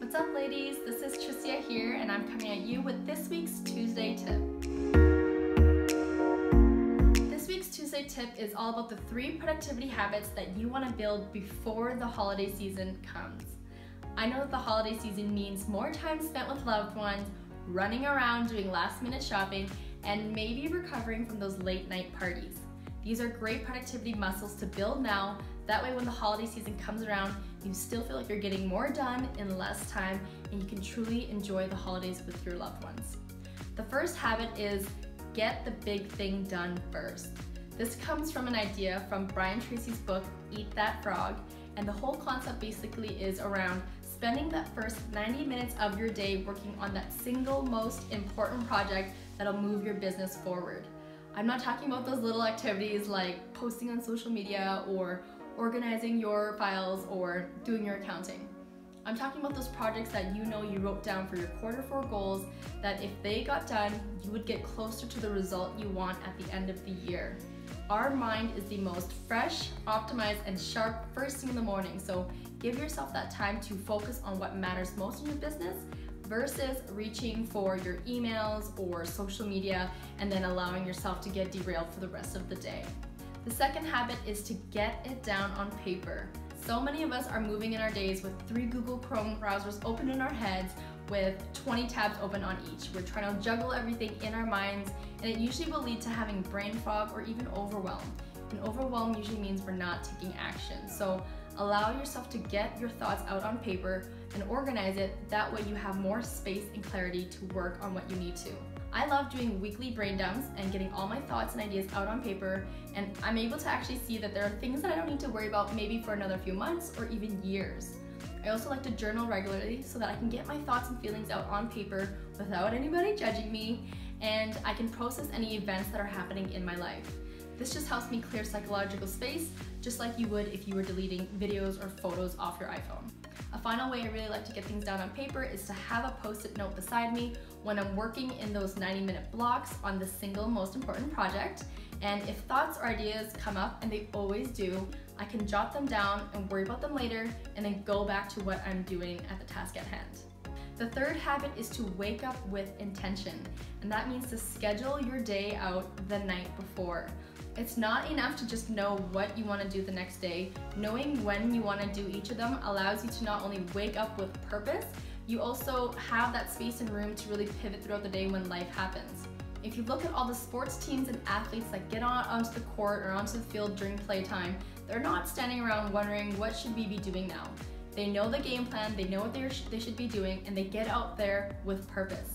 What's up, ladies? This is Tricia here, and I'm coming at you with this week's Tuesday tip. This week's Tuesday tip is all about the 3 productivity habits that you want to build before the holiday season comes. I know that the holiday season means more time spent with loved ones, running around doing last-minute shopping, and maybe recovering from those late-night parties. These are great productivity muscles to build now. That way when the holiday season comes around, you still feel like you're getting more done in less time and you can truly enjoy the holidays with your loved ones. The first habit is get the big thing done first. This comes from an idea from Brian Tracy's book, Eat That Frog, and the whole concept basically is around spending that first 90 minutes of your day working on that single most important project that'll move your business forward. I'm not talking about those little activities like posting on social media or organizing your files or doing your accounting. I'm talking about those projects that you know you wrote down for your Q4 goals that if they got done, you would get closer to the result you want at the end of the year. Our mind is the most fresh, optimized, and sharp first thing in the morning, so give yourself that time to focus on what matters most in your business versus reaching for your emails or social media and then allowing yourself to get derailed for the rest of the day. The second habit is to get it down on paper. So many of us are moving in our days with 3 Google Chrome browsers open in our heads with 20 tabs open on each. We're trying to juggle everything in our minds, and it usually will lead to having brain fog or even overwhelm. And overwhelm usually means we're not taking action. So allow yourself to get your thoughts out on paper and organize it. That way you have more space and clarity to work on what you need to. I love doing weekly brain dumps and getting all my thoughts and ideas out on paper, and I'm able to actually see that there are things that I don't need to worry about maybe for another few months or even years. I also like to journal regularly so that I can get my thoughts and feelings out on paper without anybody judging me, and I can process any events that are happening in my life. This just helps me clear psychological space, just like you would if you were deleting videos or photos off your iPhone. A final way I really like to get things down on paper is to have a post-it note beside me when I'm working in those 90-minute blocks on the single most important project. And if thoughts or ideas come up, and they always do, I can jot them down and worry about them later and then go back to what I'm doing at the task at hand. The third habit is to wake up with intention, and that means to schedule your day out the night before. It's not enough to just know what you want to do the next day. Knowing when you want to do each of them allows you to not only wake up with purpose, you also have that space and room to really pivot throughout the day when life happens. If you look at all the sports teams and athletes that get onto the court or onto the field during playtime, they're not standing around wondering what should we be doing now. They know the game plan, they know what they should be doing, and they get out there with purpose.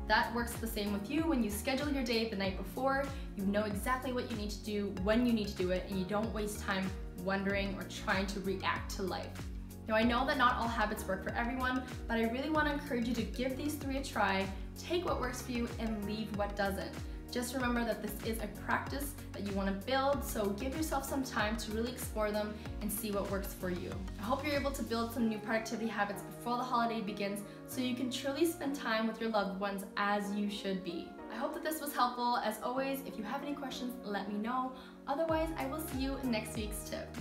That works the same with you. When you schedule your day the night before, you know exactly what you need to do, when you need to do it, and you don't waste time wondering or trying to react to life. Now, I know that not all habits work for everyone, but I really want to encourage you to give these 3 a try, take what works for you, and leave what doesn't. Just remember that this is a practice that you want to build, so give yourself some time to really explore them and see what works for you. I hope you're able to build some new productivity habits before the holiday begins so you can truly spend time with your loved ones as you should be. I hope that this was helpful. As always, if you have any questions, let me know. Otherwise, I will see you in next week's tip.